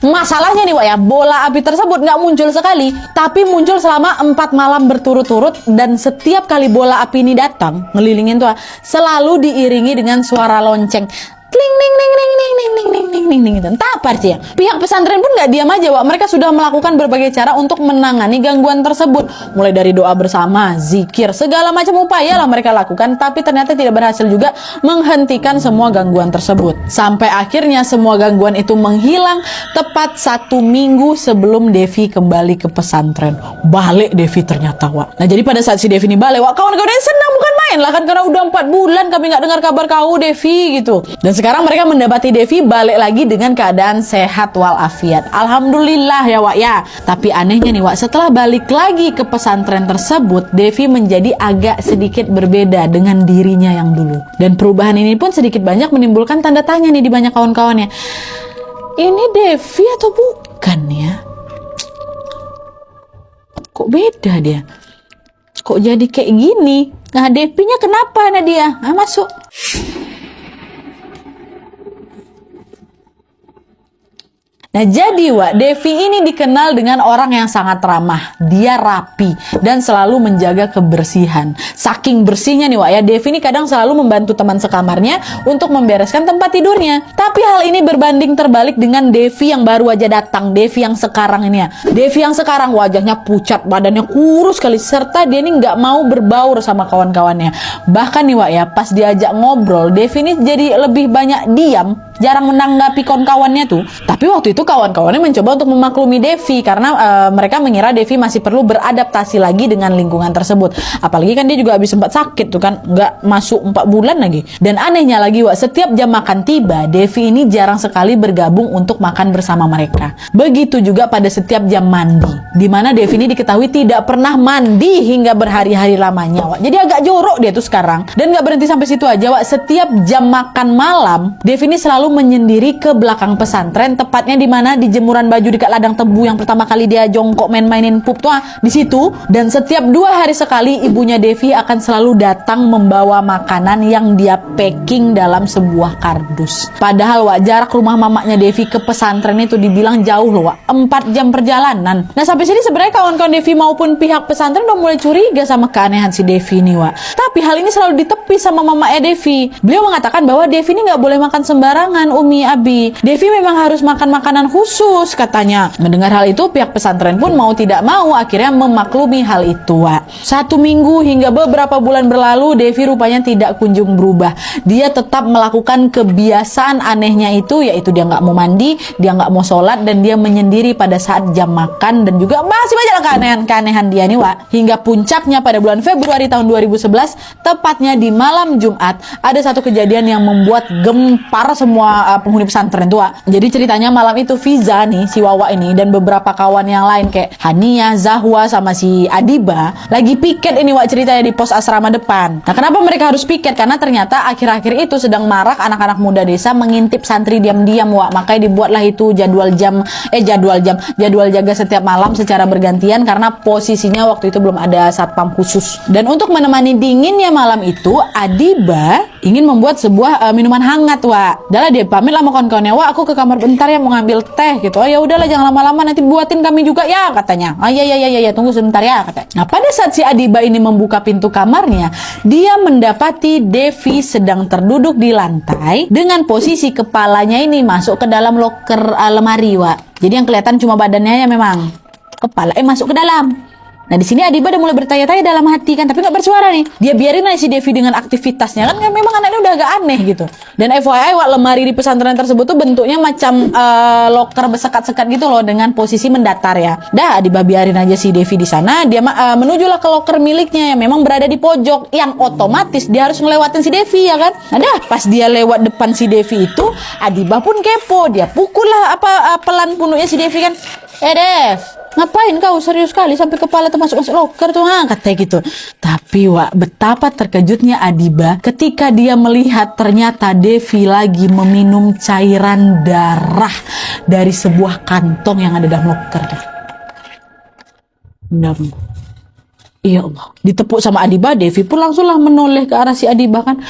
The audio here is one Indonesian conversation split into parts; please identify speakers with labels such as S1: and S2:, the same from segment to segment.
S1: Masalahnya nih Wak ya, bola api tersebut nggak muncul sekali, tapi muncul selama 4 malam berturut-turut, dan setiap kali bola api ini datang ngelilingin tuh selalu diiringi dengan suara lonceng. Kling ning ning ning ning ning ning ning ning ning ning gitu. Entah apa sih ya. Pihak pesantren pun nggak diam aja, Wak. Mereka sudah melakukan berbagai cara untuk menangani gangguan tersebut. Mulai dari doa bersama, zikir, segala macam upaya lah mereka lakukan, tapi ternyata tidak berhasil juga menghentikan semua gangguan tersebut. Sampai akhirnya semua gangguan itu menghilang tepat 1 minggu sebelum Devi kembali ke pesantren. Balik Devi ternyata, Wak. Nah, jadi pada saat si Devi ini balik, Wak, kawan-kawannya senang bukan main lah kan, karena udah 4 bulan kami nggak dengar kabar kau Devi gitu. Dan sekarang mereka mendapati Devi balik lagi dengan keadaan sehat walafiat. Alhamdulillah ya Wak ya. Tapi anehnya nih Wak, setelah balik lagi ke pesantren tersebut, Devi menjadi agak sedikit berbeda dengan dirinya yang dulu. Dan perubahan ini pun sedikit banyak menimbulkan tanda tanya nih di banyak kawan-kawannya. Ini Devi atau bukan ya? Kok beda dia? Kok jadi kayak gini? Nah, Devinya kenapa Nadia? Nah, masuk. Nah, jadi Wak, Devi ini dikenal dengan orang yang sangat ramah. Dia rapi dan selalu menjaga kebersihan. Saking bersihnya nih Wak ya, Devi ini kadang selalu membantu teman sekamarnya untuk membereskan tempat tidurnya. Tapi hal ini berbanding terbalik dengan Devi yang baru aja datang, Devi yang sekarang ini ya. Devi yang sekarang wajahnya pucat, badannya kurus sekali, serta dia ini nggak mau berbaur sama kawan-kawannya. Bahkan nih Wak ya, pas diajak ngobrol, Devi ini jadi lebih banyak diam, jarang menanggapi kawan-kawannya tuh. Tapi waktu itu kawan-kawannya mencoba untuk memaklumi Devi karena mereka mengira Devi masih perlu beradaptasi lagi dengan lingkungan tersebut. Apalagi kan dia juga habis sempat sakit tuh kan, nggak masuk 4 bulan lagi. Dan anehnya lagi Wak, setiap jam makan tiba, Devi ini jarang sekali bergabung untuk makan bersama mereka. Begitu juga pada setiap jam mandi, dimana Devi ini diketahui tidak pernah mandi hingga berhari-hari lamanya Wak. Jadi agak jorok dia tuh sekarang. Dan nggak berhenti sampai situ aja Wak, setiap jam makan malam, Devi ini selalu menyendiri ke belakang pesantren, tepatnya di mana di jemuran baju dekat ladang tebu yang pertama kali dia jongkok main-mainin pup tuh di situ. Dan setiap 2 hari sekali ibunya Devi akan selalu datang membawa makanan yang dia packing dalam sebuah kardus. Padahal Wak, jarak rumah mamanya Devi ke pesantren itu dibilang jauh loh Wak, 4 jam perjalanan. Nah, sampai sini sebenarnya kawan-kawan Devi maupun pihak pesantren udah mulai curiga sama keanehan si Devi ini Wak. Tapi hal ini selalu ditepis sama mamanya Devi. Beliau mengatakan bahwa Devi ini nggak boleh makan sembarangan Umi Abi. Devi memang harus makan makanan khusus katanya. Mendengar hal itu, pihak pesantren pun mau tidak mau akhirnya memaklumi hal itu Wak. 1 minggu hingga beberapa bulan berlalu, Devi rupanya tidak kunjung berubah. Dia tetap melakukan kebiasaan anehnya itu, yaitu dia nggak mau mandi, dia nggak mau sholat, dan dia menyendiri pada saat jam makan, dan juga masih banyak keanehan dia nih Wak. Hingga puncaknya pada bulan Februari tahun 2011, tepatnya di malam Jumat, ada satu kejadian yang membuat gempar semua penghuni pesantren tuh Wak. Jadi ceritanya malam itu Fiza nih, si Wawa ini, dan beberapa kawan yang lain kayak Hania, Zahwa, sama si Adiba lagi piket ini Wak, ceritanya di pos asrama depan. Nah, kenapa mereka harus piket? Karena ternyata akhir-akhir itu sedang marak anak-anak muda desa mengintip santri diam-diam Wak. Makanya dibuatlah itu jadwal jaga setiap malam secara bergantian karena posisinya waktu itu belum ada satpam khusus. Dan untuk menemani dinginnya malam itu, Adiba ingin membuat sebuah minuman hangat Wak. Udahlah dia pamit lah sama kawan-kawannya, Wak, aku ke kamar bentar ya mau ngambil teh gitu. Oh ya udahlah, jangan lama-lama, nanti buatin kami juga ya katanya. Oh iya tunggu sebentar ya katanya. Nah, pada saat si Adiba ini membuka pintu kamarnya, dia mendapati Devi sedang terduduk di lantai dengan posisi kepalanya ini masuk ke dalam loker lemari Wak. Jadi yang kelihatan cuma badannya ya, memang kepala masuk ke dalam. Nah, di sini Adiba udah mulai bertanya-tanya dalam hati kan, tapi nggak bersuara nih. Dia biarin aja si Devi dengan aktivitasnya kan memang anaknya udah agak aneh gitu. Dan FYI Wak, lemari di pesantren tersebut tuh bentuknya macam loker bersekat-sekat gitu loh, dengan posisi mendatar ya. Dah, Adiba biarin aja si Devi di sana. Dia menujulah ke loker miliknya yang memang berada di pojok, yang otomatis dia harus ngelewatin si Devi ya kan. Nah, dah pas dia lewat depan si Devi itu, Adiba pun kepo. Dia pukul lah pelan punuknya si Devi kan. Dev, ngapain kau serius sekali sampai kepala termasuk loker tuh, katanya gitu. Tapi Wak, betapa terkejutnya Adiba ketika dia melihat ternyata Devi lagi meminum cairan darah dari sebuah kantong yang ada dalam loker. Ya Allah, ditepuk sama Adiba, Devi pun langsunglah menoleh ke arah si Adiba kan.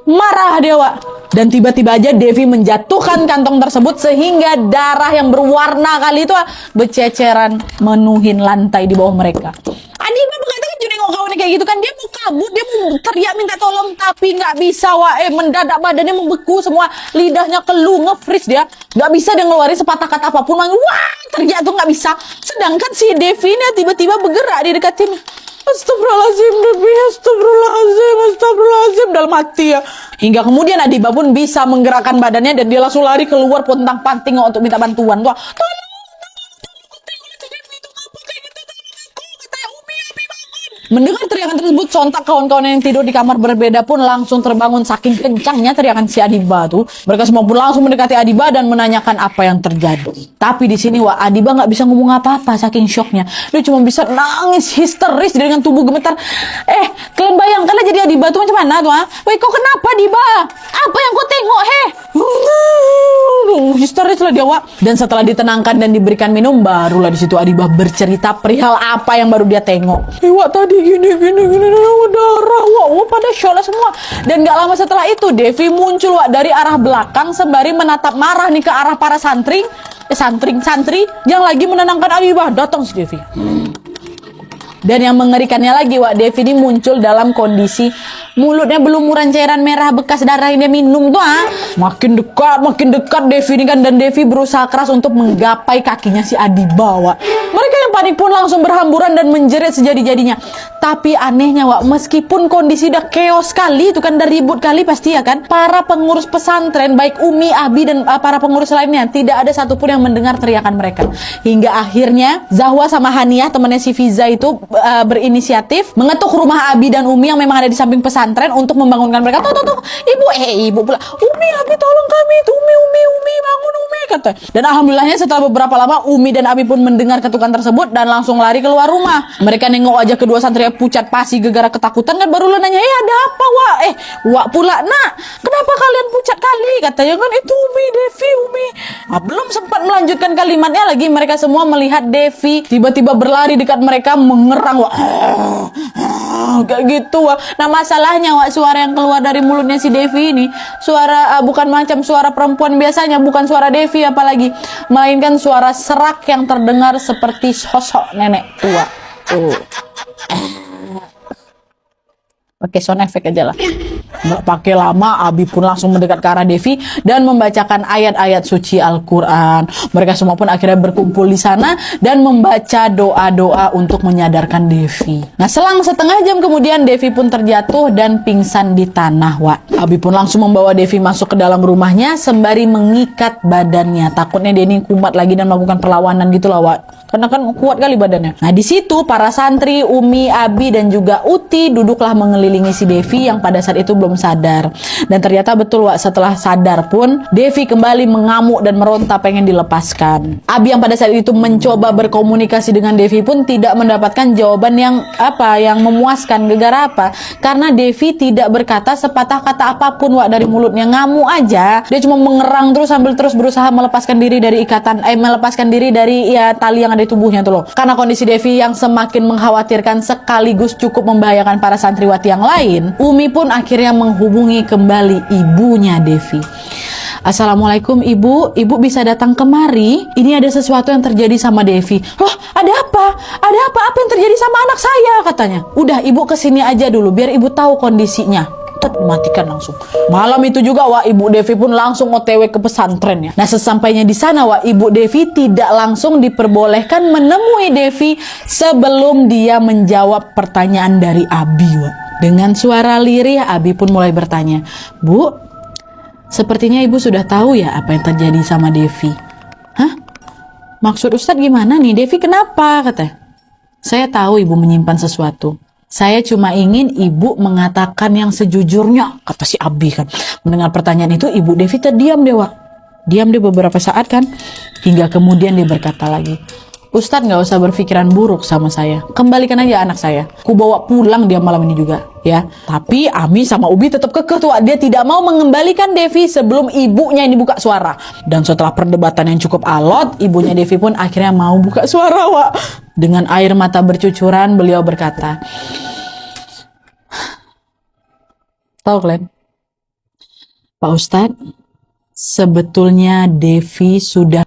S1: Marah dia, Wak. Dan tiba-tiba aja Devi menjatuhkan kantong tersebut sehingga darah yang berwarna kali itu berceceran menuhin lantai di bawah mereka. Adiba mengatakan jadi nengok kawannya kayak gitu kan, dia mau kabur, dia mau teriak minta tolong tapi nggak bisa, Wak. Mendadak badannya membeku semua, lidahnya keluh, nge-freeze dia, nggak bisa dia ngeluarin sepatah kata apapun. Wah, teriak tuh nggak bisa. Sedangkan si Devi ini tiba-tiba bergerak di dekat sini. Astagfirullahaladzim, Devi, astagfirullahaladzim, astagfirullahaladzim, dalam hati ya. Hingga kemudian Adiba pun bisa menggerakkan badannya dan dia langsung lari keluar pontang-panting untuk minta bantuan. Wah, tolong, mendengar teriakan tersebut, sontak kawan-kawan yang tidur di kamar berbeda pun langsung terbangun saking kencangnya teriakan si Adiba tuh. Mereka semua pun langsung mendekati Adiba dan menanyakan apa yang terjadi. Tapi di sini Wak, Adiba nggak bisa ngomong apa-apa saking syoknya. Dia cuma bisa nangis histeris dengan tubuh gemetar. Kalian bayangkanlah jadi Adiba tuh macam mana tuh? Woi, kau kenapa Adiba? Apa yang kau tengok histeris lah dia, Wak. Dan setelah ditenangkan dan diberikan minum, barulah di situ Adiba bercerita perihal apa yang baru dia tengok. Wak, tadi gini darah, Wak, pada shock lah semua. Dan gak lama setelah itu Devi muncul, Wak, dari arah belakang sembari menatap marah nih ke arah para santri yang lagi menenangkan Adiba. Datang si Devi. Dan yang mengerikannya lagi, Wak, Devi ini muncul dalam kondisi mulutnya belumuran cairan merah bekas darah yang dia minum tuh. Makin dekat Devi ini kan, dan Devi berusaha keras untuk menggapai kakinya si Adiba, Wak. Mereka yang panik pun langsung berhamburan dan menjerit sejadi-jadinya. Tapi anehnya, Wak, meskipun kondisi udah chaos kali itu kan, udah ribut kali pasti ya kan, para pengurus pesantren baik Umi, Abi dan para pengurus lainnya tidak ada satupun yang mendengar teriakan mereka. Hingga akhirnya Zahwa sama Haniah temannya si Fiza itu berinisiatif mengetuk rumah Abi dan Umi yang memang ada di samping pesantren untuk membangunkan mereka. Tuh, ibu pula, Umi, Abi tolong kami tuh, Umi bangun Umi, kata. Dan alhamdulillahnya setelah beberapa lama Umi dan Abi pun mendengar ketukan tersebut dan langsung lari keluar rumah. Mereka nengok aja kedua santri pucat pasi gegara ketakutan kan, baru nanya, ada apa, Wak? Wak pula, nak, kenapa kalian pucat kali? Katanya kan itu Umi, Devi, Umi. Belum sempat melanjutkan kalimatnya lagi, mereka semua melihat Devi tiba-tiba berlari dekat mereka mengerang, Wak. Kayak gitu, Wak. Nah masalahnya, Wak, suara yang keluar dari mulutnya si Devi ini suara bukan macam suara perempuan biasanya, bukan suara Devi apalagi, melainkan suara serak yang terdengar seperti sosok nenek tua. Pakai sound effect aja lah. Nggak pakai lama, Abi pun langsung mendekat ke arah Devi dan membacakan ayat-ayat suci Al-Quran. Mereka semua pun akhirnya berkumpul di sana dan membaca doa-doa untuk menyadarkan Devi. Nah, selang setengah jam kemudian Devi pun terjatuh dan pingsan di tanah, Wak. Abi pun langsung membawa Devi masuk ke dalam rumahnya sembari mengikat badannya. Takutnya dia ini kumat lagi dan melakukan perlawanan gitu lah, Wak. Karena kan kuat kali badannya. Nah, di situ para santri, Umi, Abi dan juga Uti duduklah mengelilingi si Devi yang pada saat itu belum sadar. Dan ternyata betul, Wak, setelah sadar pun Devi kembali mengamuk dan meronta pengen dilepaskan. Abi yang pada saat itu mencoba berkomunikasi dengan Devi pun tidak mendapatkan jawaban yang memuaskan. Gara-gara apa? Karena Devi tidak berkata sepatah kata apapun, Wak, dari mulutnya. Ngamuk aja. Dia cuma mengerang terus sambil terus berusaha melepaskan diri dari tali yang ada di tubuhnya tuh loh. Karena kondisi Devi yang semakin mengkhawatirkan sekaligus cukup membahayakan para santriwati yang lain, Umi pun akhirnya menghubungi kembali ibunya Devi. Assalamualaikum ibu bisa datang kemari? Ini ada sesuatu yang terjadi sama Devi. Loh, ada apa? Apa yang terjadi sama anak saya? Katanya. Udah, ibu kesini aja dulu biar ibu tahu kondisinya. Matikan langsung. Malam itu juga, Wak, Ibu Devi pun langsung OTW ke pesantrennya. Nah, sesampainya di sana, Wak, Ibu Devi tidak langsung diperbolehkan menemui Devi sebelum dia menjawab pertanyaan dari Abi, Wak. Dengan suara lirih, Abi pun mulai bertanya, Bu, sepertinya Ibu sudah tahu ya apa yang terjadi sama Devi. Hah? Maksud Ustadz gimana nih? Devi kenapa? Kata. Saya tahu Ibu menyimpan sesuatu. Saya cuma ingin ibu mengatakan yang sejujurnya, kata si Abi kan. Mendengar pertanyaan itu, Ibu Devi terdiam deh, Wak. Diam deh beberapa saat kan. Hingga kemudian dia berkata lagi, Ustadz gak usah berpikiran buruk sama saya. Kembalikan aja anak saya. Ku bawa pulang dia malam ini juga, ya. Tapi Ami sama Ubi tetap kekeh tuh, Wak. Dia tidak mau mengembalikan Devi sebelum ibunya ini buka suara. Dan setelah perdebatan yang cukup alot, ibunya Devi pun akhirnya mau buka suara, Wak. Dengan air mata bercucuran, beliau berkata, tahu kalian, Pak Ustadz, sebetulnya Devi sudah